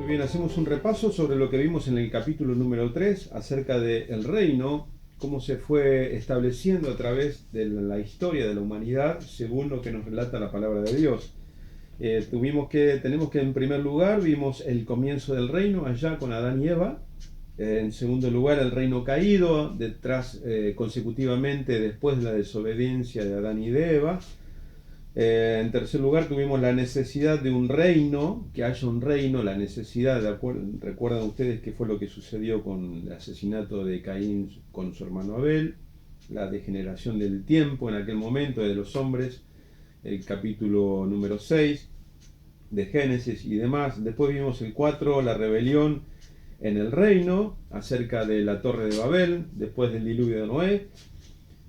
Muy bien, hacemos un repaso sobre lo que vimos en el capítulo número 3 acerca del reino, cómo se fue estableciendo a través de la historia de la humanidad según lo que nos relata la palabra de Dios. Tenemos que en primer lugar vimos el comienzo del reino allá con Adán y Eva. En segundo lugar, el reino caído, detrás consecutivamente después de la desobediencia de Adán y de Eva. En tercer lugar, tuvimos la necesidad de un reino, que haya un reino, la necesidad, recuerdan ustedes qué fue lo que sucedió con el asesinato de Caín con su hermano Abel, la degeneración del tiempo en aquel momento de los hombres, el capítulo número 6 de Génesis y demás. Después vimos el 4, la rebelión en el reino, acerca de la torre de Babel, después del diluvio de Noé.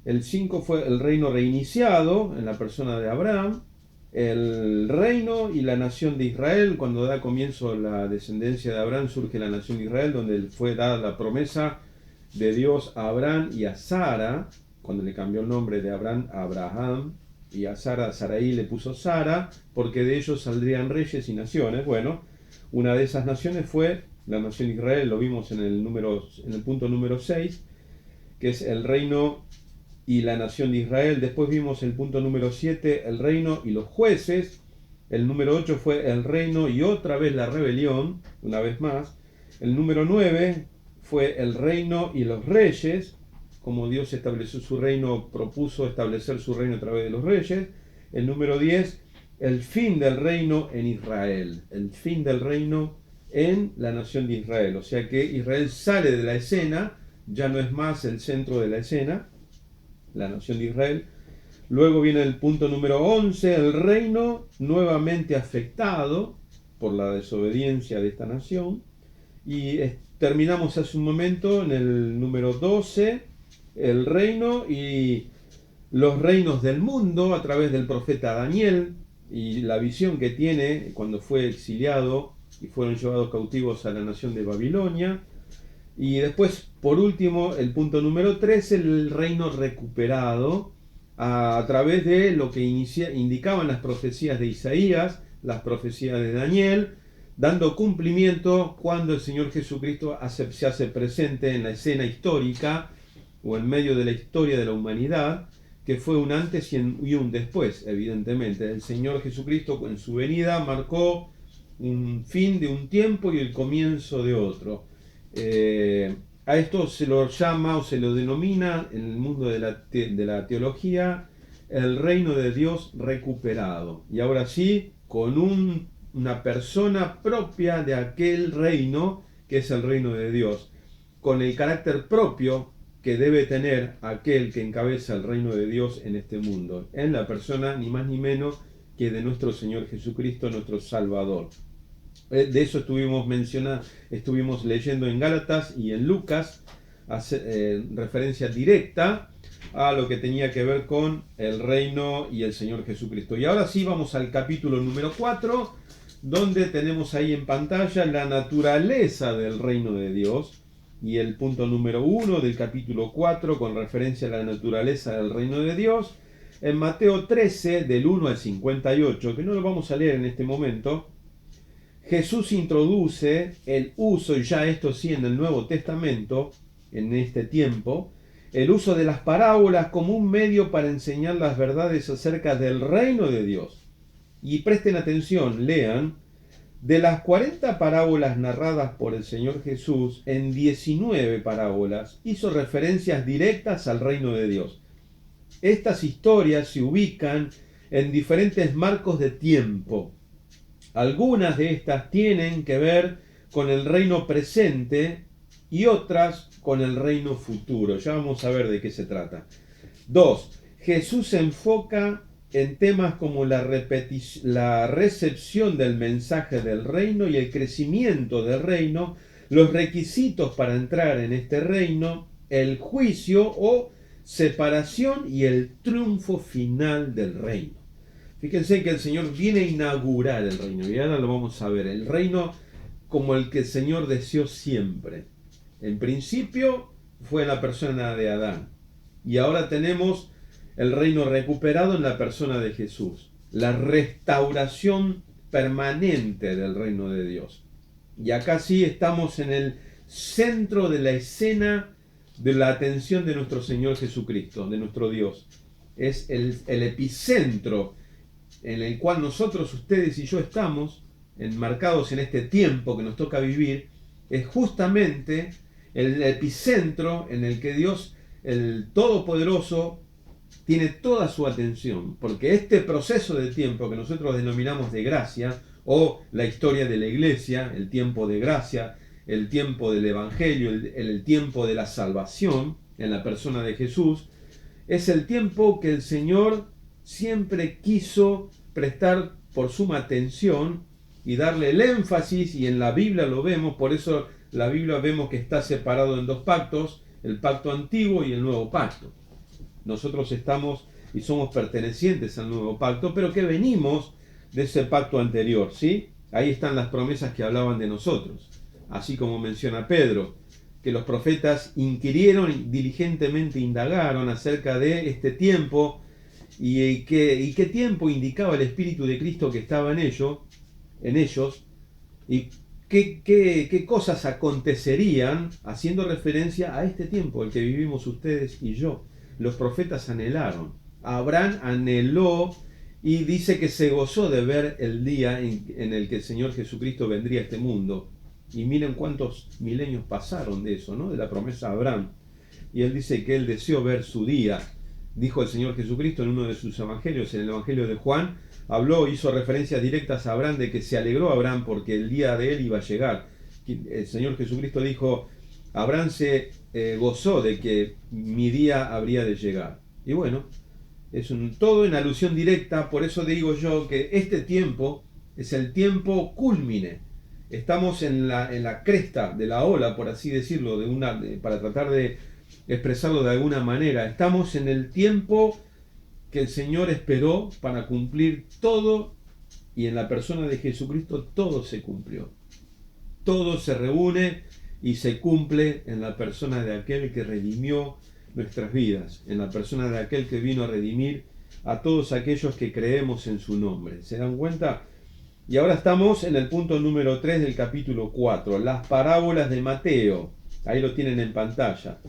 El 5 fue el reino reiniciado en la persona de Abraham. El reino y la nación de Israel, cuando da comienzo la descendencia de Abraham, surge la nación de Israel, donde fue dada la promesa de Dios a Abraham y a Sara, cuando le cambió el nombre de Abraham a Abraham, y a Sara, a Sarai le puso Sara, porque de ellos saldrían reyes y naciones. Bueno, una de esas naciones fue la nación de Israel, lo vimos en el punto número 6, que es el reino y la nación de Israel. Después vimos el punto número 7, el reino y los jueces. El número 8 fue el reino y otra vez la rebelión, una vez más. El número 9 fue el reino y los reyes, como Dios estableció su reino, propuso establecer su reino a través de los reyes. El número 10, el fin del reino en Israel, el fin del reino en la nación de Israel. O sea que Israel sale de la escena, ya no es más el centro de la escena, la nación de Israel. Luego viene el punto número 11, el reino nuevamente afectado por la desobediencia de esta nación. Y terminamos hace un momento en el número 12, el reino y los reinos del mundo a través del profeta Daniel y la visión que tiene cuando fue exiliado y fueron llevados cautivos a la nación de Babilonia. Y después, por último, el punto número 13, el reino recuperado a través de lo que indicaban las profecías de Isaías, las profecías de Daniel, dando cumplimiento cuando el Señor Jesucristo se hace presente en la escena histórica o en medio de la historia de la humanidad, que fue un antes y un después, evidentemente. El Señor Jesucristo en su venida marcó un fin de un tiempo y el comienzo de otro. A esto se lo llama o se lo denomina en el mundo de la teología el reino de Dios recuperado. Y ahora sí, con una persona propia de aquel reino, que es el reino de Dios, con el carácter propio que debe tener aquel que encabeza el reino de Dios en este mundo, en la persona ni más ni menos que de nuestro Señor Jesucristo, nuestro Salvador. De eso estuvimos leyendo en Gálatas y en Lucas, referencia directa a lo que tenía que ver con el reino y el Señor Jesucristo. Y ahora sí vamos al capítulo número 4, donde tenemos ahí en pantalla la naturaleza del reino de Dios, y el punto número 1 del capítulo 4 con referencia a la naturaleza del reino de Dios. En Mateo 13, del 1 al 58, que no lo vamos a leer en este momento, Jesús introduce el uso, y ya esto sí en el Nuevo Testamento, en este tiempo, el uso de las parábolas como un medio para enseñar las verdades acerca del reino de Dios. Y presten atención, lean, de las 40 parábolas narradas por el Señor Jesús, en 19 parábolas hizo referencias directas al reino de Dios. Estas historias se ubican en diferentes marcos de tiempo. Algunas de estas tienen que ver con el reino presente y otras con el reino futuro. Ya vamos a ver de qué se trata. 2. Jesús se enfoca en temas como la recepción del mensaje del reino y el crecimiento del reino, los requisitos para entrar en este reino, el juicio o separación y el triunfo final del reino. Fíjense que el Señor viene a inaugurar el reino, y ahora lo vamos a ver. El reino como el que el Señor deseó siempre. En principio fue la persona de Adán, y ahora tenemos el reino recuperado en la persona de Jesús. La restauración permanente del reino de Dios. Y acá sí estamos en el centro de la escena de la atención de nuestro Señor Jesucristo, de nuestro Dios. Es el epicentro en el cual nosotros, ustedes y yo estamos, enmarcados en este tiempo que nos toca vivir, es justamente el epicentro en el que Dios, el Todopoderoso, tiene toda su atención, porque este proceso de tiempo que nosotros denominamos de gracia, o la historia de la iglesia, el tiempo de gracia, el tiempo del Evangelio, el tiempo de la salvación en la persona de Jesús, es el tiempo que el Señor siempre quiso prestar por suma atención y darle el énfasis, y en la Biblia lo vemos, por eso la Biblia vemos que está separado en dos pactos, el pacto antiguo y el nuevo pacto. Nosotros estamos y somos pertenecientes al nuevo pacto, pero que venimos de ese pacto anterior, ¿sí? Ahí están las promesas que hablaban de nosotros, así como menciona Pedro, que los profetas inquirieron y diligentemente indagaron acerca de este tiempo y qué tiempo indicaba el Espíritu de Cristo que estaba en ellos, y qué cosas acontecerían haciendo referencia a este tiempo, el que vivimos ustedes y yo. Los profetas anhelaron. Abraham anheló y dice que se gozó de ver el día en el que el Señor Jesucristo vendría a este mundo. Y miren cuántos milenios pasaron de eso, ¿no? De la promesa a Abraham. Y él dice que él deseó ver su día. Dijo el Señor Jesucristo en uno de sus evangelios, en el Evangelio de Juan, hizo referencias directas a Abraham de que se alegró Abraham porque el día de él iba a llegar. El Señor Jesucristo dijo, Abraham se gozó de que mi día habría de llegar. Y bueno, es todo en alusión directa, por eso digo yo que este tiempo es el tiempo cúlmine. Estamos en la cresta de la ola, por así decirlo, para tratar de expresarlo de alguna manera. Estamos en el tiempo que el Señor esperó para cumplir todo, y en la persona de Jesucristo todo se cumplió. Todo se reúne y se cumple en la persona de aquel que redimió nuestras vidas, en la persona de aquel que vino a redimir a todos aquellos que creemos en su nombre. ¿Se dan cuenta? Y ahora estamos en el punto número 3 del capítulo 4, las parábolas de Mateo. Ahí lo tienen en pantalla.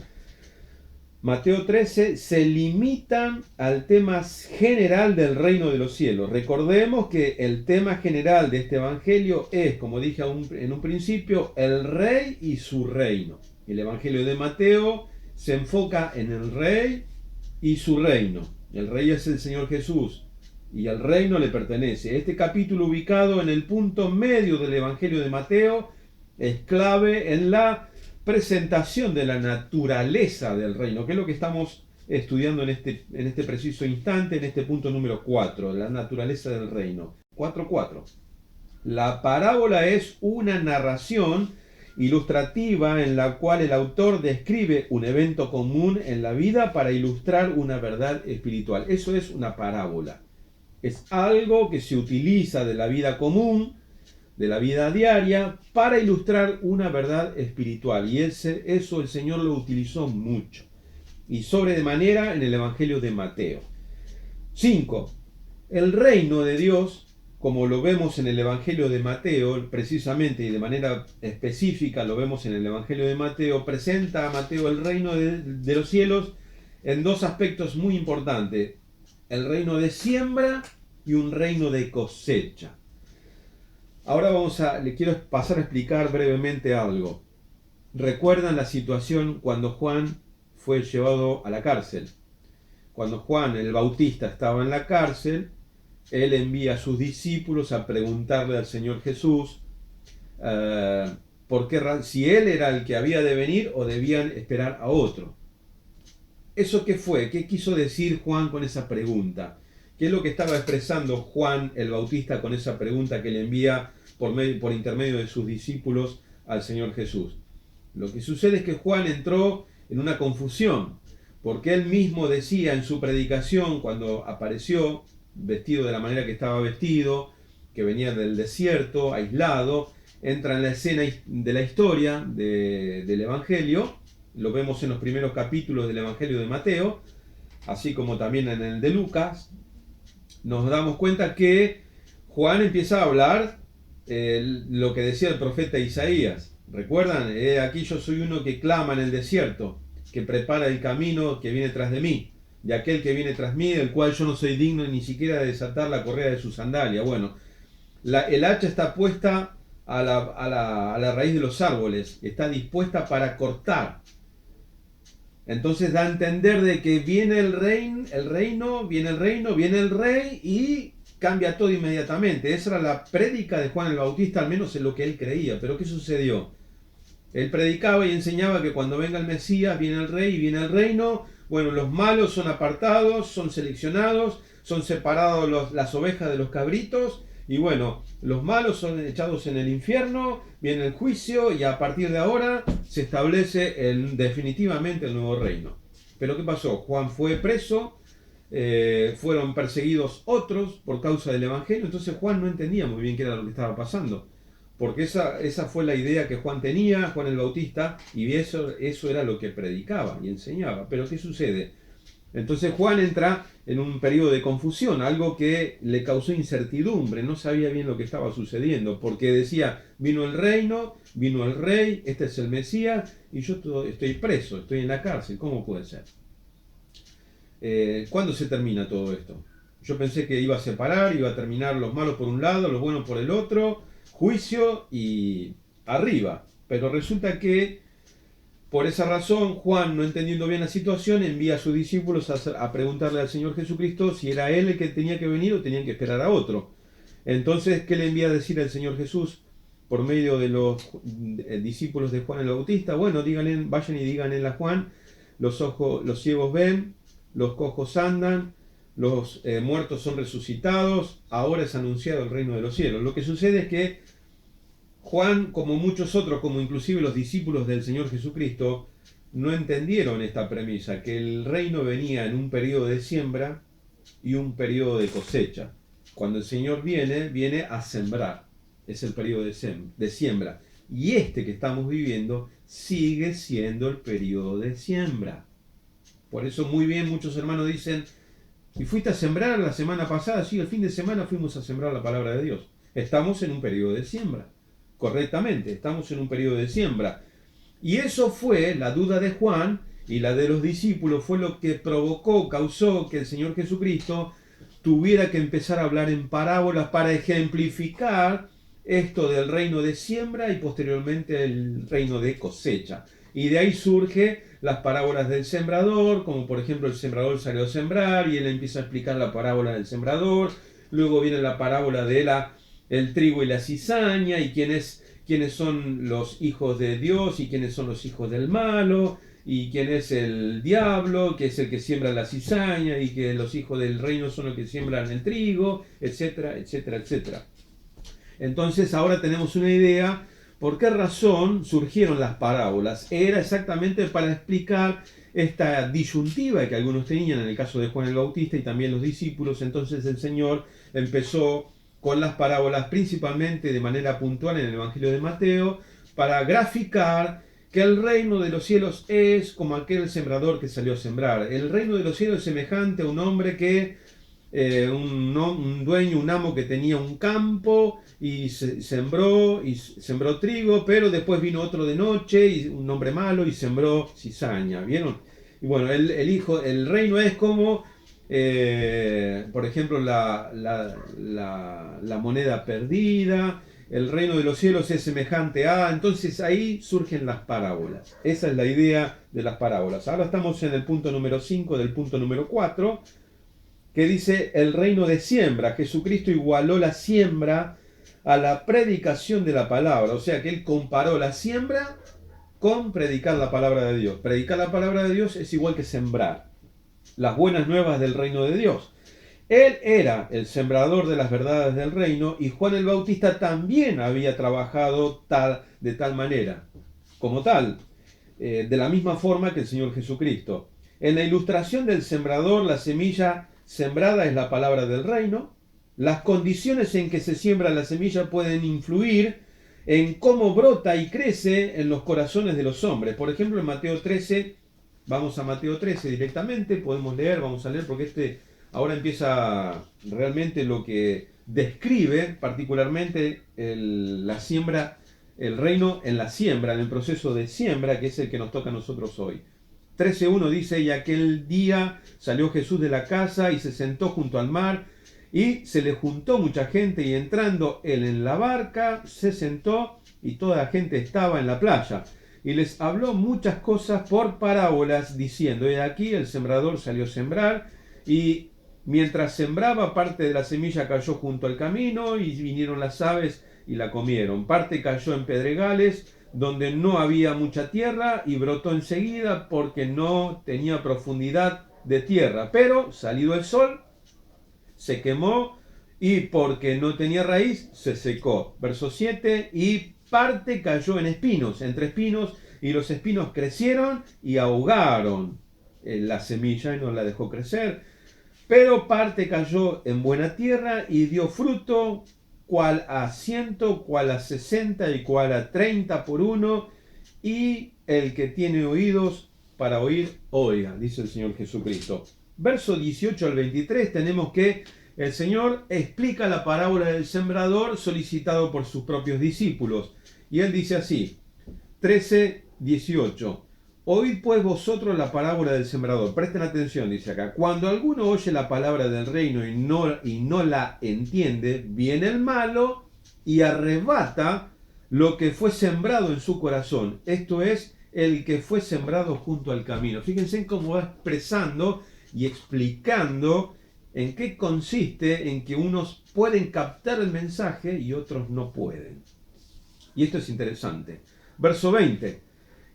Mateo 13 se limitan al tema general del reino de los cielos. Recordemos que el tema general de este evangelio es, como dije en un principio, el rey y su reino. El evangelio de Mateo se enfoca en el rey y su reino. El rey es el Señor Jesús y el reino le pertenece. Este capítulo, ubicado en el punto medio del evangelio de Mateo, es clave en la presentación de la naturaleza del reino, que es lo que estamos estudiando en este preciso instante, en este punto número 4, la naturaleza del reino. 4.4. La parábola es una narración ilustrativa en la cual el autor describe un evento común en la vida para ilustrar una verdad espiritual. Eso es una parábola. Es algo que se utiliza de la vida común, de la vida diaria, para ilustrar una verdad espiritual. Y eso el Señor lo utilizó mucho. Y sobre de manera en el Evangelio de Mateo. 5. El reino de Dios, como lo vemos en el Evangelio de Mateo, precisamente y de manera específica lo vemos en el Evangelio de Mateo, presenta a Mateo el reino de los cielos en dos aspectos muy importantes. El reino de siembra y un reino de cosecha. Ahora le quiero pasar a explicar brevemente algo. ¿Recuerdan la situación cuando Juan fue llevado a la cárcel? Cuando Juan el Bautista estaba en la cárcel, él envía a sus discípulos a preguntarle al Señor Jesús si él era el que había de venir o debían esperar a otro. ¿Eso qué fue? ¿Qué quiso decir Juan con esa pregunta? ¿Qué es lo que estaba expresando Juan el Bautista con esa pregunta que le envía por intermedio de sus discípulos al Señor Jesús? Lo que sucede es que Juan entró en una confusión, porque él mismo decía en su predicación, cuando apareció vestido de la manera que estaba vestido, que venía del desierto, aislado, entra en la escena de la historia del Evangelio, lo vemos en los primeros capítulos del Evangelio de Mateo, así como también en el de Lucas. Nos damos cuenta que Juan empieza a hablar lo que decía el profeta Isaías. ¿Recuerdan? Aquí yo soy uno que clama en el desierto, que prepara el camino que viene tras de mí, de aquel que viene tras mí, del cual yo no soy digno ni siquiera de desatar la correa de su sandalia. Bueno, el hacha está puesta a la raíz de los árboles, está dispuesta para cortar. Entonces da a entender de que viene el reino, viene el rey y cambia todo inmediatamente. Esa era la prédica de Juan el Bautista, al menos en lo que él creía. Pero ¿qué sucedió? Él predicaba y enseñaba que cuando venga el Mesías, viene el rey y viene el reino. Bueno, los malos son apartados, son seleccionados, son separados las ovejas de los cabritos. Y bueno, los malos son echados en el infierno, viene el juicio y a partir de ahora se establece definitivamente el nuevo reino. Pero ¿qué pasó? Juan fue preso, fueron perseguidos otros por causa del Evangelio, entonces Juan no entendía muy bien qué era lo que estaba pasando. Porque esa fue la idea que Juan tenía, Juan el Bautista, y eso era lo que predicaba y enseñaba. Pero ¿qué sucede? Entonces Juan entra en un periodo de confusión, algo que le causó incertidumbre, no sabía bien lo que estaba sucediendo, porque decía, vino el reino, vino el rey, este es el Mesías, y yo estoy preso, estoy en la cárcel, ¿cómo puede ser? ¿Cuándo se termina todo esto? Yo pensé que iba a separar, iba a terminar los malos por un lado, los buenos por el otro, juicio y arriba. Pero resulta que por esa razón Juan, no entendiendo bien la situación, envía a sus discípulos a preguntarle al Señor Jesucristo si era él el que tenía que venir o tenían que esperar a otro. Entonces, ¿qué le envía a decir al Señor Jesús por medio de los discípulos de Juan el Bautista? Bueno, vayan y díganle a Juan, los ciegos ven, los cojos andan, los muertos son resucitados, ahora es anunciado el reino de los cielos. Lo que sucede es que Juan, como muchos otros, como inclusive los discípulos del Señor Jesucristo, no entendieron esta premisa, que el reino venía en un periodo de siembra y un periodo de cosecha. Cuando el Señor viene a sembrar, es el periodo de siembra. Y este que estamos viviendo sigue siendo el periodo de siembra. Por eso muy bien muchos hermanos dicen, ¿y fuiste a sembrar la semana pasada? Sí, el fin de semana fuimos a sembrar la palabra de Dios. Estamos en un periodo de siembra. Correctamente, estamos en un periodo de siembra. Y eso fue la duda de Juan y la de los discípulos, fue lo que causó que el Señor Jesucristo tuviera que empezar a hablar en parábolas para ejemplificar esto del reino de siembra y posteriormente el reino de cosecha. Y de ahí surge las parábolas del sembrador, como por ejemplo el sembrador salió a sembrar y él empieza a explicar la parábola del sembrador. Luego viene la parábola de el trigo y la cizaña y quiénes son los hijos de Dios y quiénes son los hijos del malo y quién es el diablo, que es el que siembra la cizaña y que los hijos del reino son los que siembran el trigo, etcétera, etcétera, etcétera. Entonces ahora tenemos una idea por qué razón surgieron las parábolas. Era exactamente para explicar esta disyuntiva que algunos tenían en el caso de Juan el Bautista y también los discípulos. Entonces el Señor empezó con las parábolas, principalmente de manera puntual en el Evangelio de Mateo, para graficar que el reino de los cielos es como aquel sembrador que salió a sembrar. El reino de los cielos es semejante a un hombre que, un dueño, un amo que tenía un campo y sembró trigo, pero después vino otro de noche, y un hombre malo, y sembró cizaña. ¿Vieron? Y bueno, el reino es como por ejemplo, la moneda perdida, el reino de los cielos es semejante a... Entonces ahí surgen las parábolas. Esa es la idea de las parábolas. Ahora estamos en el punto número 5 del punto número 4, que dice el reino de siembra. Jesucristo igualó la siembra a la predicación de la palabra. O sea que él comparó la siembra con predicar la palabra de Dios. Predicar la palabra de Dios es igual que sembrar las buenas nuevas del reino de Dios. Él era el sembrador de las verdades del reino y Juan el Bautista también había trabajado de tal manera, como tal, de la misma forma que el Señor Jesucristo. En la ilustración del sembrador, la semilla sembrada es la palabra del reino. Las condiciones en que se siembra la semilla pueden influir en cómo brota y crece en los corazones de los hombres. Por ejemplo, en Mateo 13, vamos a Mateo 13 directamente, podemos leer, vamos a leer porque ahora empieza realmente lo que describe particularmente la siembra, el reino en la siembra, en el proceso de siembra, que es el que nos toca a nosotros hoy. 13:1 dice: y aquel día salió Jesús de la casa y se sentó junto al mar, y se le juntó mucha gente, y entrando él en la barca, se sentó, y toda la gente estaba en la playa. Y les habló muchas cosas por parábolas, diciendo: y aquí el sembrador salió a sembrar, y mientras sembraba, parte de la semilla cayó junto al camino, y vinieron las aves y la comieron. Parte cayó en pedregales, donde no había mucha tierra, y brotó enseguida, porque no tenía profundidad de tierra. Pero, salido el sol, se quemó, y porque no tenía raíz, se secó. Verso 7, y parte cayó en espinos, entre espinos, y los espinos crecieron y ahogaron la semilla y no la dejó crecer. Pero parte cayó en buena tierra y dio fruto, cual a 100, cual a 60 y cual a 30 por uno. Y el que tiene oídos para oír, oiga, dice el Señor Jesucristo. Verso 18 al 23 tenemos que el Señor explica la parábola del sembrador solicitado por sus propios discípulos. Y él dice así, 13:18. Oíd pues vosotros la parábola del sembrador. Presten atención, dice acá. Cuando alguno oye la palabra del reino y no la entiende, viene el malo y arrebata lo que fue sembrado en su corazón. Esto es, el que fue sembrado junto al camino. Fíjense en cómo va expresando y explicando en qué consiste en que unos pueden captar el mensaje y otros no pueden. Y esto es interesante. Verso 20.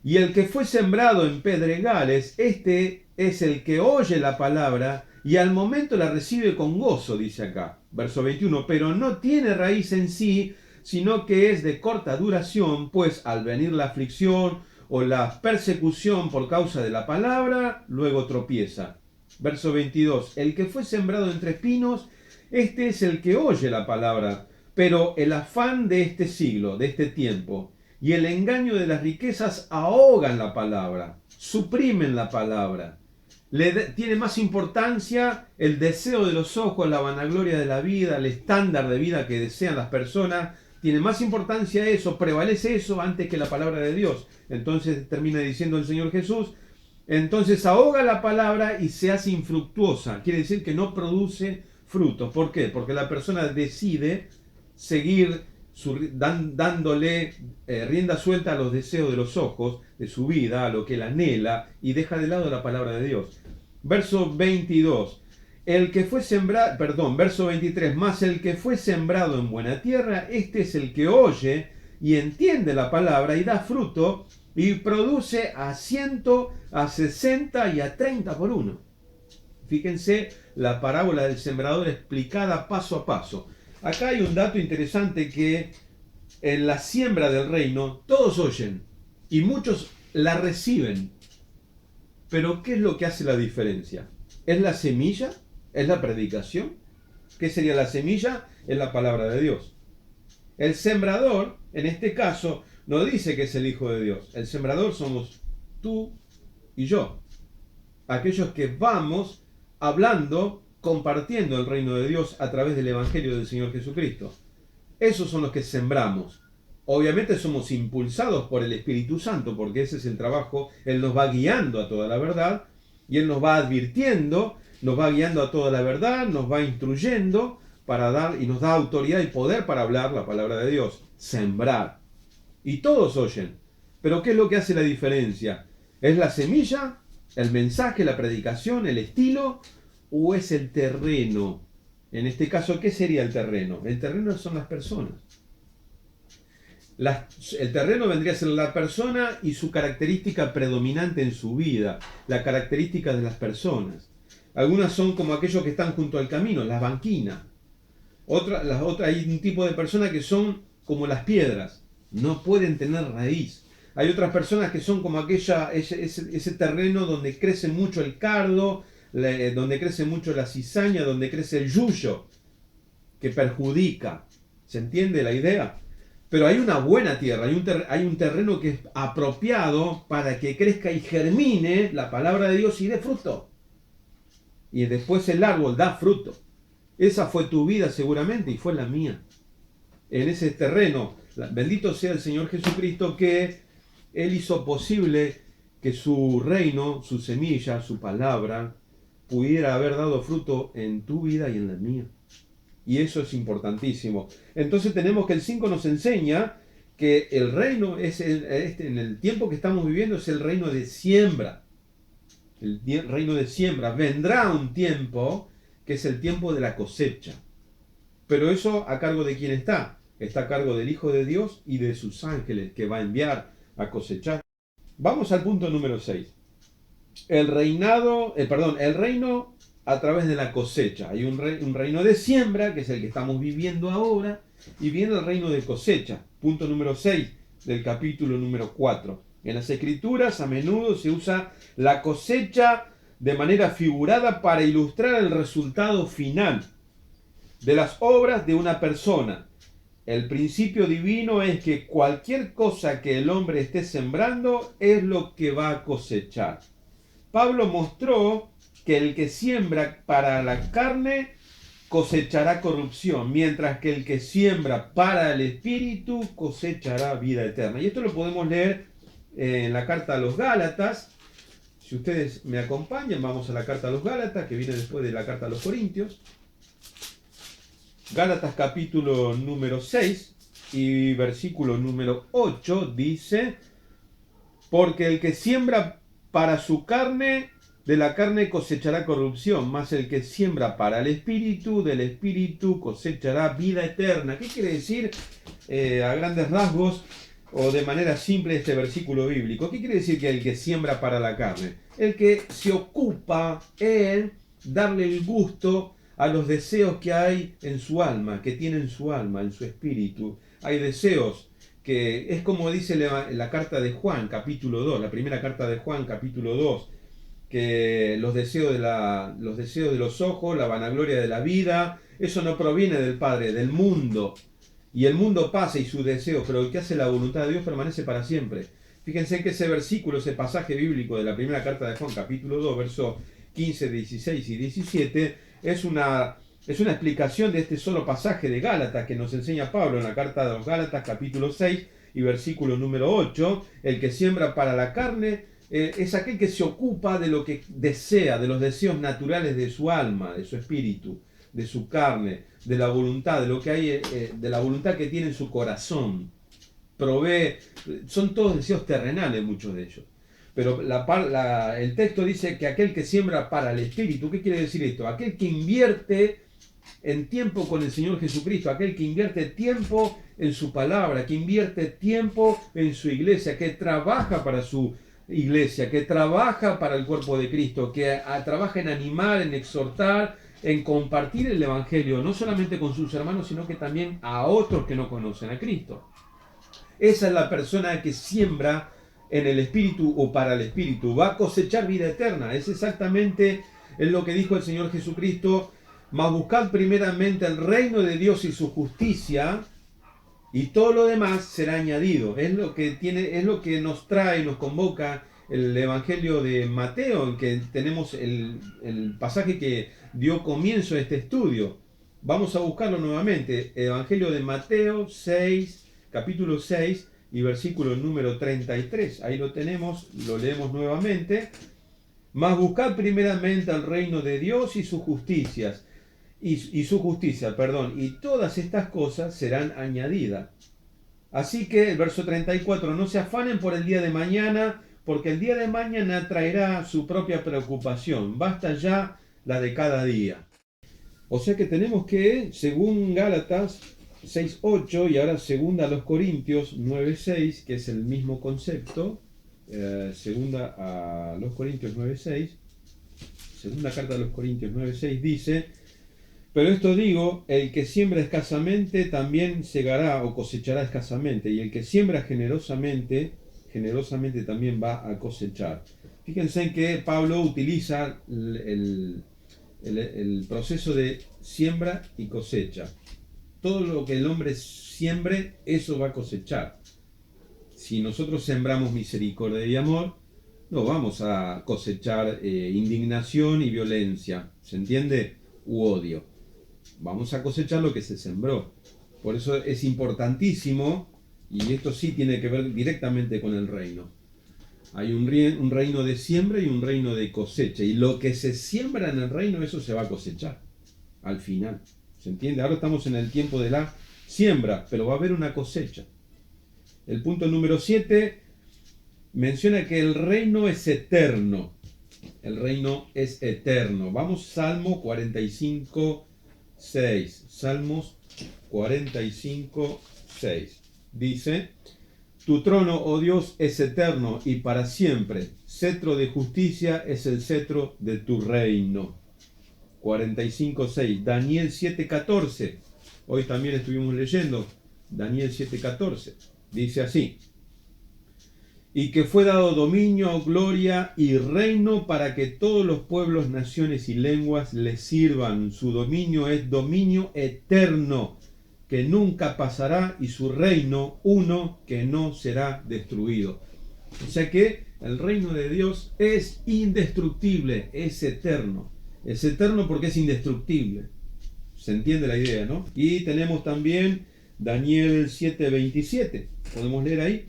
Y el que fue sembrado en pedregales, este es el que oye la palabra y al momento la recibe con gozo, dice acá. Verso 21. Pero no tiene raíz en sí, sino que es de corta duración, pues al venir la aflicción o la persecución por causa de la palabra, luego tropieza. Verso 22. El que fue sembrado entre espinos, este es el que oye la palabra, pero el afán de este siglo, de este tiempo, y el engaño de las riquezas ahogan la palabra, suprimen la palabra. Tiene más importancia el deseo de los ojos, la vanagloria de la vida, el estándar de vida que desean las personas. Tiene más importancia eso, prevalece eso antes que la palabra de Dios. Entonces termina diciendo el Señor Jesús, entonces ahoga la palabra y se hace infructuosa. Quiere decir que no produce frutos. ¿Por qué? Porque la persona decide seguir dándole rienda suelta a los deseos de los ojos, de su vida, a lo que él anhela, y deja de lado la palabra de Dios. Verso 22. Verso 23. Más el que fue sembrado en buena tierra, este es el que oye y entiende la palabra y da fruto y produce a 100, a 60 y a 30 por uno. Fíjense la parábola del sembrador explicada paso a paso. Acá hay un dato interesante que en la siembra del reino todos oyen y muchos la reciben. Pero ¿qué es lo que hace la diferencia? ¿Es la semilla? ¿Es la predicación? ¿Qué sería la semilla? Es la palabra de Dios. El sembrador, en este caso, no dice que es el Hijo de Dios. El sembrador somos tú y yo. Aquellos que vamos hablando, compartiendo el reino de Dios a través del Evangelio del Señor Jesucristo. Esos son los que sembramos. Obviamente somos impulsados por el Espíritu Santo, porque ese es el trabajo. Él nos va guiando a toda la verdad, y Él nos va advirtiendo, nos va guiando a toda la verdad, nos va instruyendo y nos da autoridad y poder para hablar la palabra de Dios. Sembrar. Y todos oyen. Pero ¿qué es lo que hace la diferencia? ¿Es la semilla, el mensaje, la predicación, el estilo, o es el terreno? En este caso, ¿qué sería el terreno? El terreno son las personas. El terreno vendría a ser la persona y su característica predominante en su vida, la característica de las personas. Algunas son como aquellos que están junto al camino, las banquinas. Hay un tipo de personas que son como las piedras, no pueden tener raíz. Hay otras personas que son como ese terreno donde crece mucho el cardo, donde crece mucho la cizaña, donde crece el yuyo, que perjudica. ¿Se entiende la idea? Pero hay una buena tierra, hay un terreno que es apropiado para que crezca y germine la palabra de Dios y dé fruto. Y después el árbol da fruto. Esa fue tu vida seguramente y fue la mía. En ese terreno, bendito sea el Señor Jesucristo, que Él hizo posible que su reino, su semilla, su palabra, pudiera haber dado fruto en tu vida y en la mía. Y eso es importantísimo. Entonces tenemos que el 5 nos enseña que el reino es en el tiempo que estamos viviendo es el reino de siembra. El reino de siembra. Vendrá un tiempo que es el tiempo de la cosecha. Pero eso a cargo de quién está. Está a cargo del Hijo de Dios y de sus ángeles que va a enviar a cosechar. Vamos al punto número 6. El reino a través de la cosecha. Hay un reino de siembra, que es el que estamos viviendo ahora, y viene el reino de cosecha. Punto número 6 del capítulo número 4. En las Escrituras a menudo se usa la cosecha de manera figurada para ilustrar el resultado final de las obras de una persona. El principio divino es que cualquier cosa que el hombre esté sembrando es lo que va a cosechar. Pablo mostró que el que siembra para la carne cosechará corrupción, mientras que el que siembra para el espíritu cosechará vida eterna. Y esto lo podemos leer en la carta a los Gálatas. Si ustedes me acompañan, vamos a la carta a los Gálatas, que viene después de la carta a los Corintios. Gálatas capítulo número 6 y versículo número 8 dice: porque el que siembra para su carne, de la carne cosechará corrupción, mas el que siembra para el espíritu, del espíritu cosechará vida eterna. ¿Qué quiere decir a grandes rasgos o de manera simple este versículo bíblico? ¿Qué quiere decir que el que siembra para la carne? El que se ocupa en darle el gusto a los deseos que hay en su alma, que tiene en su alma, en su espíritu. Hay deseos que es como dice la carta de Juan, capítulo 2, la primera carta de Juan, capítulo 2, que los deseos de los ojos, la vanagloria de la vida, eso no proviene del Padre, del mundo. Y el mundo pasa y sus deseos, pero el que hace la voluntad de Dios permanece para siempre. Fíjense que ese versículo, ese pasaje bíblico de la primera carta de Juan, capítulo 2, versos 15, 16 y 17, es una explicación de este solo pasaje de Gálatas que nos enseña Pablo en la carta de los Gálatas, capítulo 6 y versículo número 8. El que siembra para la carne es aquel que se ocupa de lo que desea, de los deseos naturales de su alma, de su espíritu, de su carne, de la voluntad, de lo que hay, de la voluntad que tiene en su corazón. Son todos deseos terrenales, muchos de ellos. Pero el texto dice que aquel que siembra para el espíritu, ¿qué quiere decir esto? Aquel que invierte en tiempo con el Señor Jesucristo, aquel que invierte tiempo en su palabra, que invierte tiempo en su iglesia, que trabaja para su iglesia, que trabaja para el cuerpo de Cristo, que trabaja en animar, en exhortar, en compartir el Evangelio, no solamente con sus hermanos, sino que también a otros que no conocen a Cristo. Esa es la persona que siembra en el espíritu o para el espíritu. Va a cosechar vida eterna. Es exactamente lo que dijo el Señor Jesucristo. Mas buscad primeramente el reino de Dios y su justicia, y todo lo demás será añadido. Es lo que nos trae, nos convoca el Evangelio de Mateo, en que tenemos el pasaje que dio comienzo a este estudio. Vamos a buscarlo nuevamente. Evangelio de Mateo 6, capítulo 6 y versículo número 33. Ahí lo tenemos, lo leemos nuevamente. Mas buscad primeramente el reino de Dios y sus justicias, y todas estas cosas serán añadidas. Así que el verso 34, no se afanen por el día de mañana, porque el día de mañana traerá su propia preocupación. Basta ya la de cada día. O sea que tenemos que, según Gálatas 6.8 y ahora segunda a los Corintios 9.6, que es el mismo concepto, segunda a los Corintios 9.6, segunda carta a los Corintios 9.6 dice: pero esto digo, el que siembra escasamente también segará o cosechará escasamente, y el que siembra generosamente también va a cosechar. Fíjense que Pablo utiliza el proceso de siembra y cosecha. Todo lo que el hombre siembre, eso va a cosechar. Si nosotros sembramos misericordia y amor, no vamos a cosechar indignación y violencia, ¿se entiende? U odio. vamos a cosechar lo que se sembró. Por eso es importantísimo, y esto sí tiene que ver directamente con el reino. Hay un reino de siembra y un reino de cosecha. Y lo que se siembra en el reino, eso se va a cosechar al final. ¿Se entiende? Ahora estamos en el tiempo de la siembra, pero va a haber una cosecha. El punto número 7 menciona que el reino es eterno. El reino es eterno. Vamos, Salmo 45, 6. Salmos 45, 6. Dice: tu trono, oh Dios, es eterno y para siempre. Cetro de justicia es el cetro de tu reino. 45, 6. Daniel 7, 14. Hoy también estuvimos leyendo Daniel 7, 14. Dice así: y que fue dado dominio, gloria y reino para que todos los pueblos, naciones y lenguas le sirvan. Su dominio es dominio eterno, que nunca pasará, y su reino uno que no será destruido. O sea que el reino de Dios es indestructible, es eterno. Es eterno porque es indestructible. ¿Se entiende la idea, no? Y tenemos también Daniel 7:27. Podemos leer ahí.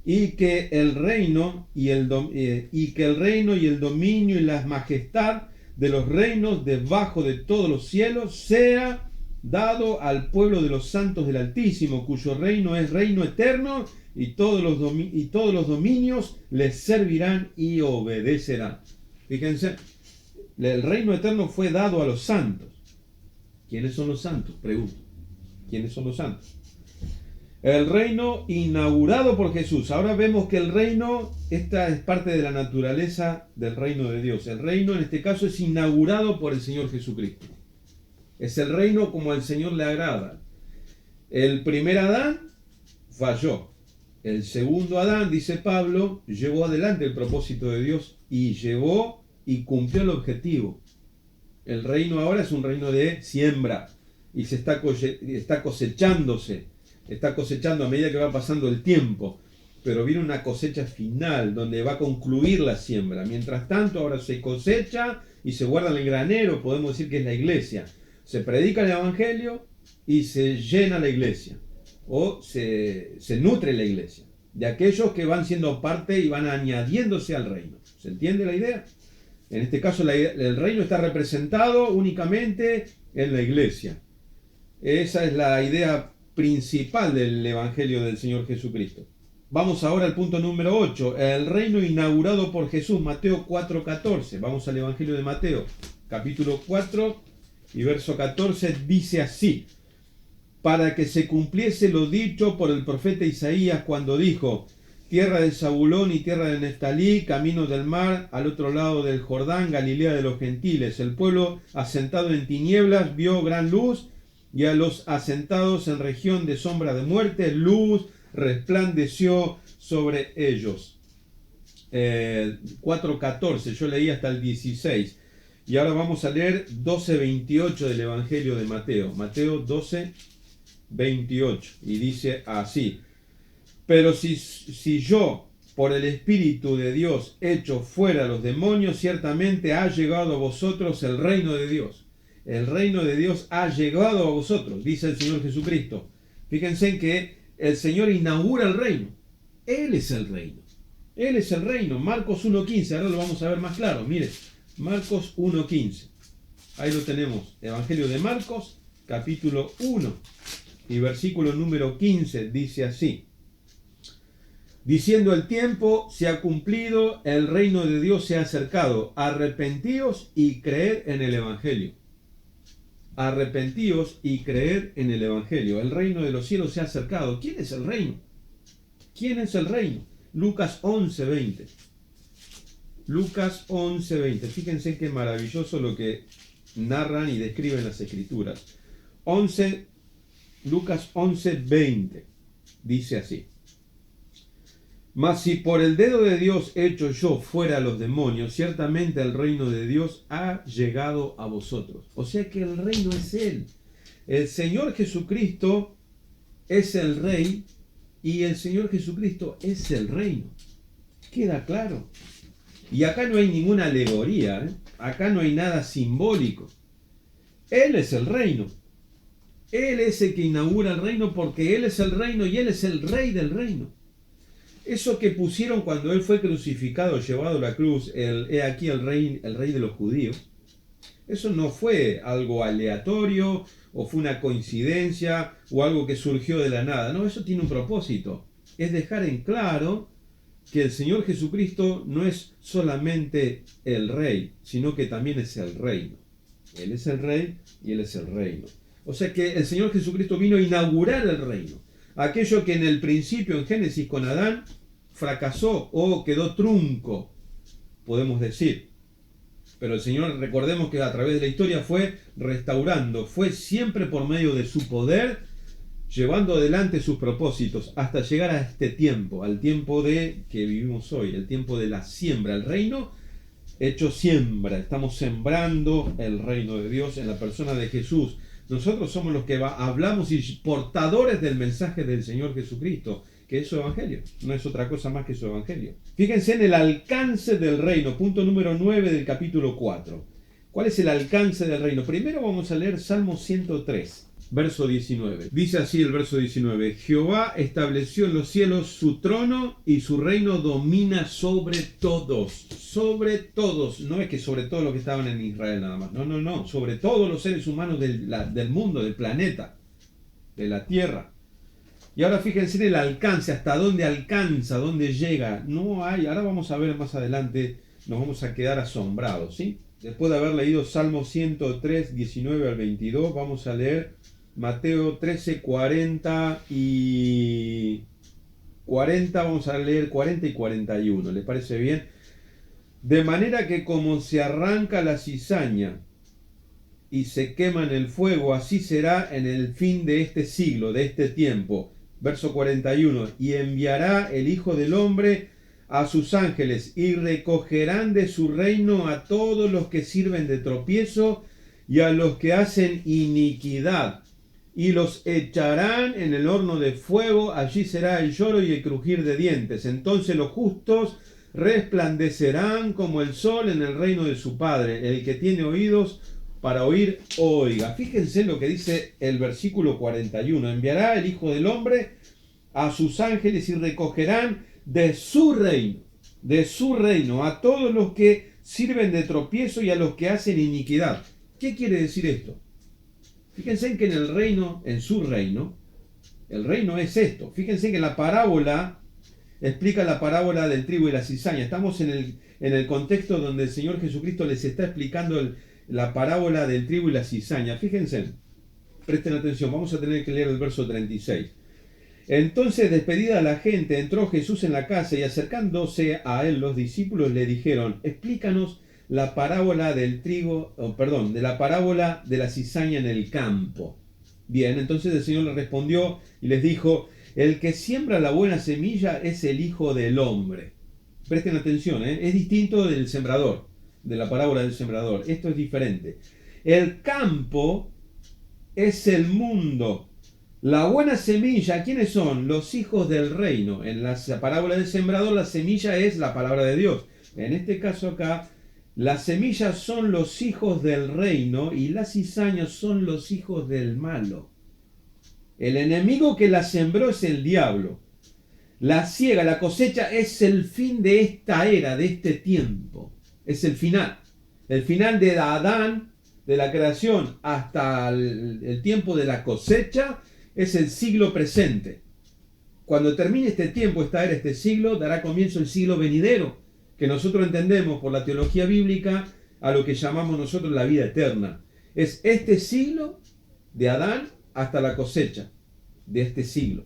Y que el reino y el dominio y la majestad de los reinos debajo de todos los cielos sea dado al pueblo de los santos del Altísimo, cuyo reino es reino eterno, y todos los dominios les servirán y obedecerán. Fíjense, el reino eterno fue dado a los santos. ¿Quiénes son los santos? Pregunto. ¿Quiénes son los santos? El reino inaugurado por Jesús. Ahora vemos que el reino, esta es parte de la naturaleza del reino de Dios. El reino en este caso es inaugurado por el Señor Jesucristo. Es el reino como al Señor le agrada. El primer Adán falló. El segundo Adán, dice Pablo, llevó adelante el propósito de Dios y llevó y cumplió el objetivo. El reino ahora es un reino de siembra y se está cosechándose. Está cosechando a medida que va pasando el tiempo, pero viene una cosecha final donde va a concluir la siembra. Mientras tanto, ahora se cosecha y se guarda en el granero, podemos decir que es la iglesia. Se predica el evangelio y se llena la iglesia, o se nutre la iglesia, de aquellos que van siendo parte y van añadiéndose al reino. ¿Se entiende la idea? En este caso, el reino está representado únicamente en la iglesia. Esa es la idea principal del Evangelio del Señor Jesucristo. Vamos ahora al punto número 8, el reino inaugurado por Jesús, Mateo 4:14. Vamos al Evangelio de Mateo, capítulo 4 y verso 14, dice así: para que se cumpliese lo dicho por el profeta Isaías cuando dijo: tierra de Zabulón y tierra de Neftalí, camino del mar, al otro lado del Jordán, Galilea de los gentiles. El pueblo asentado en tinieblas vio gran luz, y a los asentados en región de sombra de muerte, luz resplandeció sobre ellos. 4:14, yo leí hasta el 16. Y ahora vamos a leer 12:28 del Evangelio de Mateo. Mateo 12:28. Y dice así: pero si yo, por el Espíritu de Dios, echo fuera a los demonios, ciertamente ha llegado a vosotros el reino de Dios. El reino de Dios ha llegado a vosotros, dice el Señor Jesucristo. Fíjense en que el Señor inaugura el reino. Él es el reino. Él es el reino. Marcos 1:15. Ahora lo vamos a ver más claro. Mire, Marcos 1:15. Ahí lo tenemos. Evangelio de Marcos, capítulo 1 y versículo número 15. Dice así: diciendo el tiempo se ha cumplido, el reino de Dios se ha acercado. Arrepentíos y creed en el Evangelio. Arrepentíos y creed en el Evangelio. El reino de los cielos se ha acercado. ¿Quién es el reino? ¿Quién es el reino? Lucas 11:20. Lucas 11:20. Fíjense qué maravilloso lo que narran y describen las Escrituras. Lucas 11:20. Dice así: mas si por el dedo de Dios echo yo fuera a los demonios, ciertamente el reino de Dios ha llegado a vosotros. O sea que el reino es Él. El Señor Jesucristo es el Rey y el Señor Jesucristo es el reino. ¿Queda claro? Y acá no hay ninguna alegoría, ¿eh? Acá no hay nada simbólico. Él es el reino. Él es el que inaugura el reino porque Él es el reino y Él es el rey del reino. Eso que pusieron cuando Él fue crucificado, llevado a la cruz, he aquí el rey de los judíos, eso no fue algo aleatorio o fue una coincidencia o algo que surgió de la nada. No, eso tiene un propósito. Es dejar en claro que el Señor Jesucristo no es solamente el rey, sino que también es el reino. Él es el rey y Él es el reino. O sea que el Señor Jesucristo vino a inaugurar el reino. Aquello que en el principio, en Génesis con Adán, fracasó o quedó trunco, podemos decir. Pero el Señor, recordemos que a través de la historia fue restaurando, fue siempre por medio de su poder, llevando adelante sus propósitos, hasta llegar a este tiempo, al tiempo de que vivimos hoy, el tiempo de la siembra, el reino hecho siembra. Estamos sembrando el reino de Dios en la persona de Jesús. Nosotros somos los que hablamos y portadores del mensaje del Señor Jesucristo, que es su evangelio. No es otra cosa más que su evangelio. Fíjense en el alcance del reino, punto número 9 del capítulo 4. ¿Cuál es el alcance del reino? Primero vamos a leer Salmo 103, verso 19. Dice así el verso 19: Jehová estableció en los cielos su trono y su reino domina sobre todos. Sobre todos. No es que sobre todos los que estaban en Israel nada más. No. Sobre todos los seres humanos del mundo, del planeta, de la tierra. Y ahora fíjense en el alcance, hasta dónde alcanza, dónde llega. No hay, ahora vamos a ver más adelante, nos vamos a quedar asombrados, ¿sí? Después de haber leído Salmo 103, 19 al 22, vamos a leer Mateo 13, 40 y 40, vamos a leer 40 y 41, ¿les parece bien? De manera que como se arranca la cizaña y se quema en el fuego, así será en el fin de este siglo, de este tiempo. Verso 41, y enviará el Hijo del Hombre a sus ángeles, y recogerán de su reino a todos los que sirven de tropiezo y a los que hacen iniquidad, y los echarán en el horno de fuego, allí será el lloro y el crujir de dientes. Entonces los justos resplandecerán como el sol en el reino de su Padre. El que tiene oídos para oír, oiga. Fíjense lo que dice el versículo 41. Enviará el Hijo del Hombre a sus ángeles y recogerán de su reino, a todos los que sirven de tropiezo y a los que hacen iniquidad. ¿Qué quiere decir esto? Fíjense en que en el reino, en su reino, el reino es esto. Fíjense que la parábola explica la parábola del trigo y la cizaña. Estamos en el contexto donde el Señor Jesucristo les está explicando la parábola del trigo y la cizaña. Fíjense, presten atención, vamos a tener que leer el verso 36. Entonces, despedida la gente, entró Jesús en la casa y acercándose a él los discípulos le dijeron: explícanos la parábola del trigo, de la parábola de la cizaña en el campo. Bien, entonces el Señor le respondió y les dijo: el que siembra la buena semilla es el Hijo del Hombre. Presten atención, es distinto del sembrador, de la parábola del sembrador. Esto es diferente. El campo es el mundo. La buena semilla, ¿quiénes son? Los hijos del reino. En la parábola del sembrador, la semilla es la palabra de Dios. En este caso acá, las semillas son los hijos del reino y las cizañas son los hijos del malo. El enemigo que la sembró es el diablo. La siega, la cosecha es el fin de esta era, de este tiempo. Es el final. El final de Adán, de la creación, hasta el tiempo de la cosecha, es el siglo presente. Cuando termine este tiempo, esta era, este siglo, dará comienzo el siglo venidero, que nosotros entendemos por la teología bíblica a lo que llamamos nosotros la vida eterna. Es este siglo de Adán hasta la cosecha de este siglo.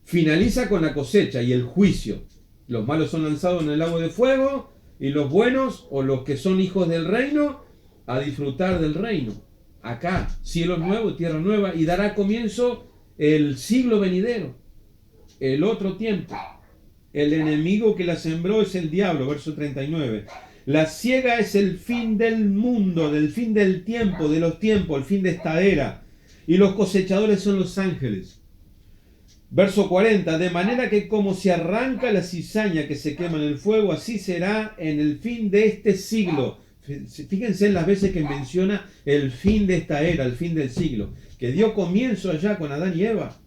Finaliza con la cosecha y el juicio. Los malos son lanzados en el lago de fuego y los buenos, o los que son hijos del reino, a disfrutar del reino. Acá, cielo nuevo, tierra nueva, y dará comienzo el siglo venidero, el otro tiempo. El enemigo que la sembró es el diablo, verso 39. La siega es el fin del mundo, del fin del tiempo, de los tiempos, el fin de esta era. Y los cosechadores son los ángeles. Verso 40. De manera que como se arranca la cizaña que se quema en el fuego, así será en el fin de este siglo. Fíjense en las veces que menciona el fin de esta era, el fin del siglo, que dio comienzo allá con Adán y Eva.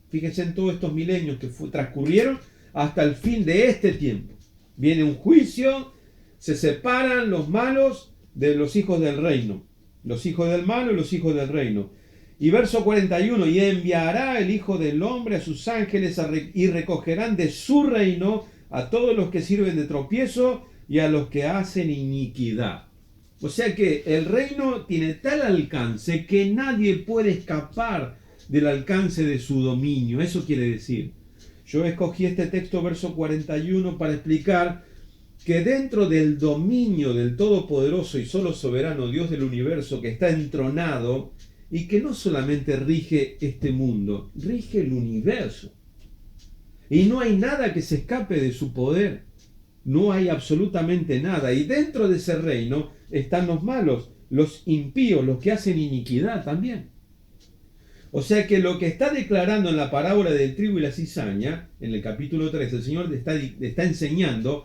Fíjense en todos estos milenios que transcurrieron hasta el fin de este tiempo. Viene un juicio, se separan los malos de los hijos del reino, los hijos del malo y los hijos del reino. Y verso 41, y enviará el Hijo del Hombre a sus ángeles y recogerán de su reino a todos los que sirven de tropiezo y a los que hacen iniquidad. O sea que el reino tiene tal alcance que nadie puede escapar del alcance de su dominio. Eso quiere decir. Yo escogí este texto, verso 41, para explicar que dentro del dominio del Todopoderoso y solo soberano Dios del universo, que está entronado y que no solamente rige este mundo, rige el universo. Y no hay nada que se escape de su poder. No hay absolutamente nada. Y dentro de ese reino están los malos, los impíos, los que hacen iniquidad también. O sea que lo que está declarando en la parábola del trigo y la cizaña, en el capítulo 3, el Señor está enseñando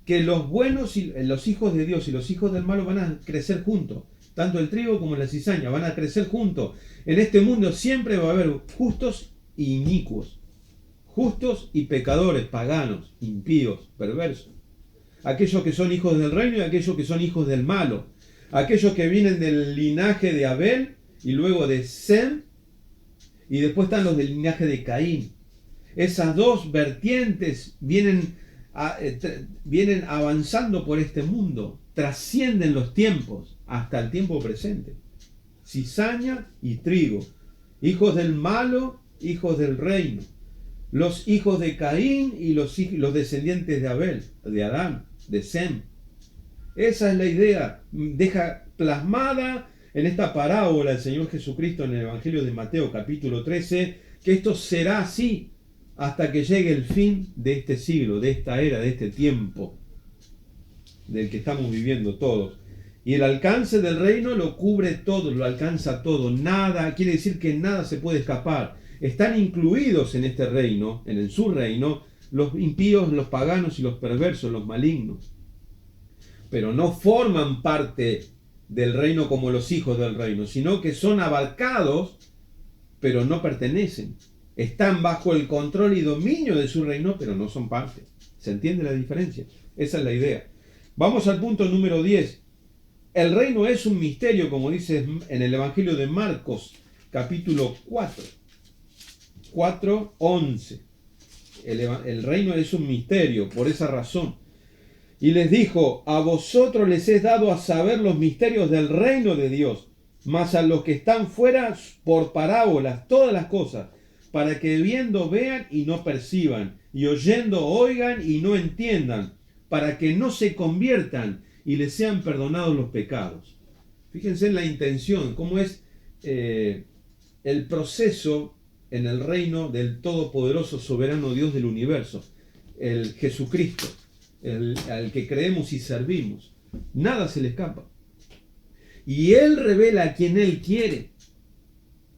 que los buenos, los hijos de Dios y los hijos del malo van a crecer juntos. Tanto el trigo como la cizaña van a crecer juntos. En este mundo siempre va a haber justos y inicuos. Justos y pecadores, paganos, impíos, perversos. Aquellos que son hijos del reino y aquellos que son hijos del malo. Aquellos que vienen del linaje de Abel y luego de Sem, y después están los del linaje de Caín. Esas dos vertientes vienen avanzando por este mundo, trascienden los tiempos hasta el tiempo presente. Cizaña y trigo, hijos del malo, hijos del reino. Los hijos de Caín y los descendientes de Abel, de Adán, de Sem. Esa es la idea. Deja plasmada en esta parábola el Señor Jesucristo en el Evangelio de Mateo capítulo 13, que esto será así hasta que llegue el fin de este siglo, de esta era, de este tiempo del que estamos viviendo todos. Y el alcance del reino lo cubre todo, lo alcanza todo. Nada, quiere decir que nada se puede escapar. Están incluidos en este reino, en su reino, los impíos, los paganos y los perversos, los malignos. Pero no forman parte del reino como los hijos del reino, sino que son abarcados, pero no pertenecen. Están bajo el control y dominio de su reino, pero no son parte. ¿Se entiende la diferencia? Esa es la idea. Vamos al punto número 10. El reino es un misterio, como dice en el Evangelio de Marcos, capítulo 4:11. El reino es un misterio, por esa razón. Y les dijo, a vosotros les he dado a saber los misterios del reino de Dios, mas a los que están fuera por parábolas todas las cosas, para que viendo vean y no perciban, y oyendo oigan y no entiendan, para que no se conviertan y les sean perdonados los pecados. Fíjense en la intención, cómo es el proceso en el reino del todopoderoso soberano Dios del universo, el Jesucristo, al que creemos y servimos. Nada se le escapa. Y Él revela a quien Él quiere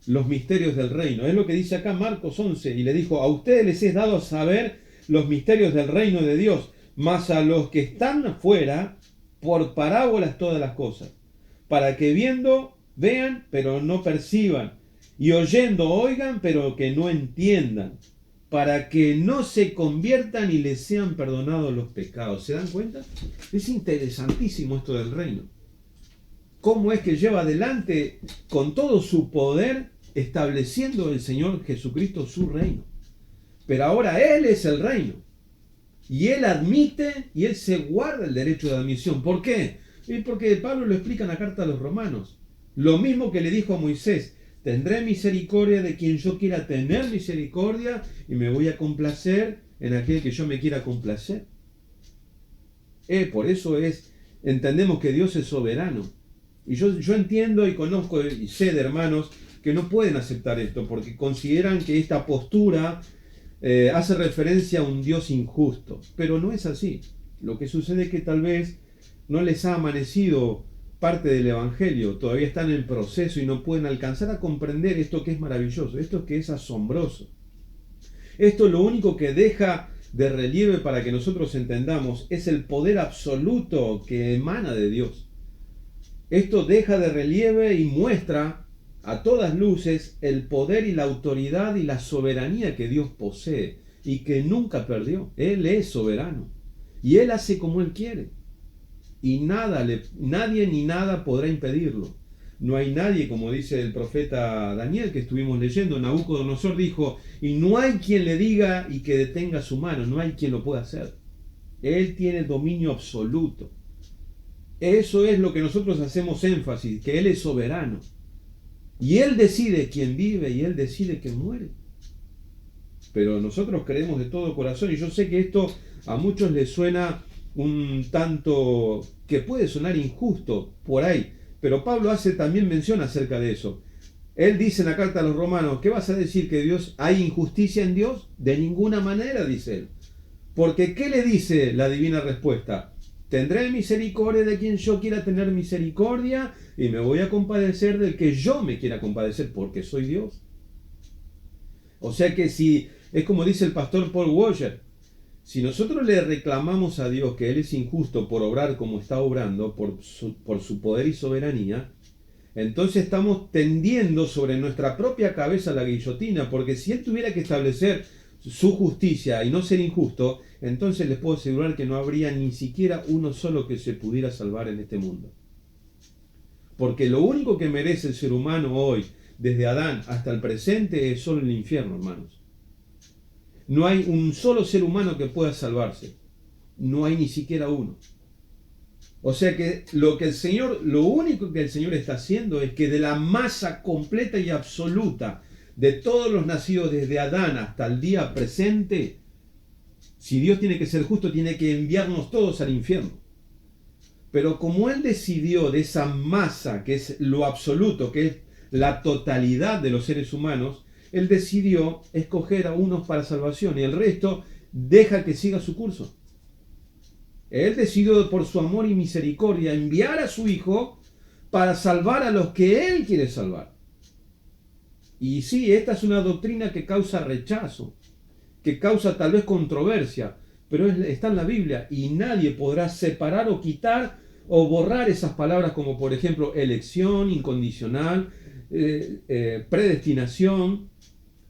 los misterios del reino. Es lo que dice acá Marcos 11. Y le dijo, a ustedes les he dado a saber los misterios del reino de Dios, mas a los que están afuera, por parábolas todas las cosas, para que viendo vean, pero no perciban, y oyendo oigan, pero que no entiendan, para que no se conviertan y les sean perdonados los pecados. ¿Se dan cuenta? Es interesantísimo esto del reino. Cómo es que lleva adelante con todo su poder, estableciendo el Señor Jesucristo su reino. Pero ahora Él es el reino. Y Él admite y Él se guarda el derecho de admisión. ¿Por qué? Porque Pablo lo explica en la carta a los romanos. Lo mismo que le dijo a Moisés. Tendré misericordia de quien yo quiera tener misericordia y me voy a complacer en aquel que yo me quiera complacer. Por eso entendemos que Dios es soberano. Y yo entiendo y conozco y sé de hermanos que no pueden aceptar esto porque consideran que esta postura hace referencia a un Dios injusto. Pero no es así. Lo que sucede es que tal vez no les ha amanecido parte del Evangelio, todavía están en proceso y no pueden alcanzar a comprender esto que es maravilloso, esto que es asombroso. Esto lo único que deja de relieve para que nosotros entendamos es el poder absoluto que emana de Dios. Esto deja de relieve y muestra a todas luces el poder y la autoridad y la soberanía que Dios posee y que nunca perdió. Él es soberano y Él hace como Él quiere y nadie ni nada podrá impedirlo. No hay nadie, como dice el profeta Daniel que estuvimos leyendo, Nabucodonosor dijo, y no hay quien le diga y que detenga su mano, no hay quien lo pueda hacer. Él tiene dominio absoluto. Eso es lo que nosotros hacemos énfasis, que Él es soberano. Y Él decide quién vive y Él decide quién muere. Pero nosotros creemos de todo corazón, y yo sé que esto a muchos les suena un tanto, que puede sonar injusto por ahí, pero Pablo hace también mención acerca de eso. Él dice en la carta a los romanos, ¿qué vas a decir? ¿Que Dios hay injusticia en Dios? De ninguna manera, dice él. Porque ¿qué le dice la divina respuesta? Tendré misericordia de quien yo quiera tener misericordia y me voy a compadecer del que yo me quiera compadecer porque soy Dios. O sea que si, es como dice el pastor Paul Washer, si nosotros le reclamamos a Dios que Él es injusto por obrar como está obrando, por su poder y soberanía, entonces estamos tendiendo sobre nuestra propia cabeza la guillotina, porque si Él tuviera que establecer su justicia y no ser injusto, entonces les puedo asegurar que no habría ni siquiera uno solo que se pudiera salvar en este mundo. Porque lo único que merece el ser humano hoy, desde Adán hasta el presente, es solo el infierno, hermanos. No hay un solo ser humano que pueda salvarse. No hay ni siquiera uno. O sea que lo único que el Señor está haciendo es que de la masa completa y absoluta de todos los nacidos desde Adán hasta el día presente, si Dios tiene que ser justo, tiene que enviarnos todos al infierno. Pero como Él decidió de esa masa que es lo absoluto, que es la totalidad de los seres humanos, Él decidió escoger a unos para salvación y el resto deja que siga su curso. Él decidió por su amor y misericordia enviar a su Hijo para salvar a los que Él quiere salvar. Y sí, esta es una doctrina que causa rechazo, que causa tal vez controversia, pero está en la Biblia y nadie podrá separar o quitar o borrar esas palabras como por ejemplo elección incondicional, predestinación.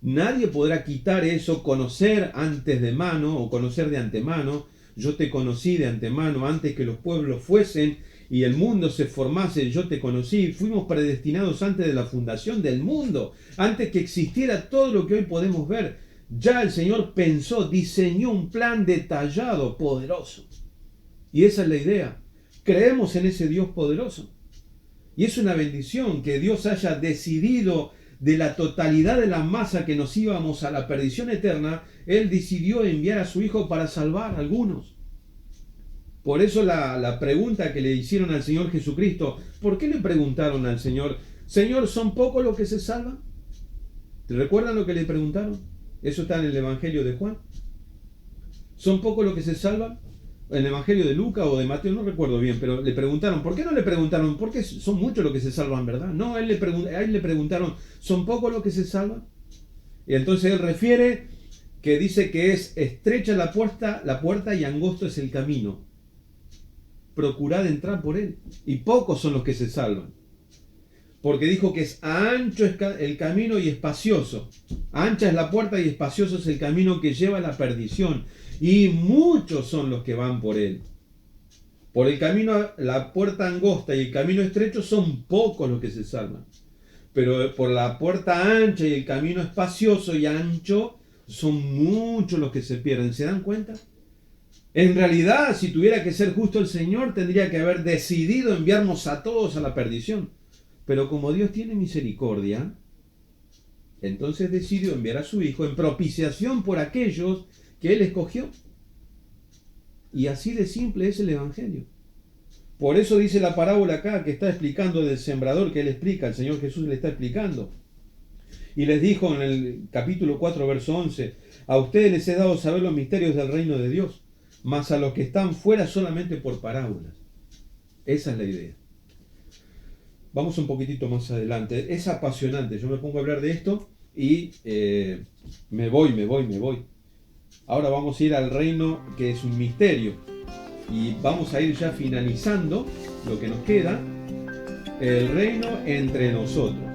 Nadie podrá quitar eso, conocer antes de mano o conocer de antemano. Yo te conocí de antemano antes que los pueblos fuesen y el mundo se formase, yo te conocí. Fuimos predestinados antes de la fundación del mundo, antes que existiera todo lo que hoy podemos ver. Ya el Señor pensó, diseñó un plan detallado, poderoso. Y esa es la idea. Creemos en ese Dios poderoso. Y es una bendición que Dios haya decidido de la totalidad de la masa que nos íbamos a la perdición eterna, Él decidió enviar a su Hijo para salvar a algunos. Por eso la pregunta que le hicieron al Señor Jesucristo, ¿por qué le preguntaron al Señor, Señor, ¿son pocos los que se salvan? ¿Te recuerdan lo que le preguntaron? Eso está en el Evangelio de Juan. ¿Son pocos los que se salvan? En el Evangelio de Lucas o de Mateo, no recuerdo bien, pero le preguntaron, ¿por qué no le preguntaron? ¿Por qué son muchos los que se salvan, verdad? No, a él le preguntaron, ¿son pocos los que se salvan? Y entonces él refiere que dice que es estrecha la puerta y angosto es el camino. Procurad entrar por él. Y pocos son los que se salvan. Porque dijo que es ancho el camino y espacioso. Ancha es la puerta y espacioso es el camino que lleva a la perdición. Y muchos son los que van por él. Por el camino, la puerta angosta y el camino estrecho son pocos los que se salvan. Pero por la puerta ancha y el camino espacioso y ancho son muchos los que se pierden. ¿Se dan cuenta? En realidad, si tuviera que ser justo el Señor, tendría que haber decidido enviarnos a todos a la perdición. Pero como Dios tiene misericordia, entonces decidió enviar a su Hijo en propiciación por aquellos que Él escogió. Y así de simple es el Evangelio. Por eso dice la parábola acá que está explicando del sembrador, que Él explica, el Señor Jesús le está explicando. Y les dijo en el capítulo 4, verso 11, a ustedes les he dado saber los misterios del reino de Dios, mas a los que están fuera solamente por parábolas. Esa es la idea. Vamos un poquitito más adelante. Es apasionante. Yo me pongo a hablar de esto y me voy. Ahora vamos a ir al reino que es un misterio. Y vamos a ir ya finalizando lo que nos queda. el reino entre nosotros.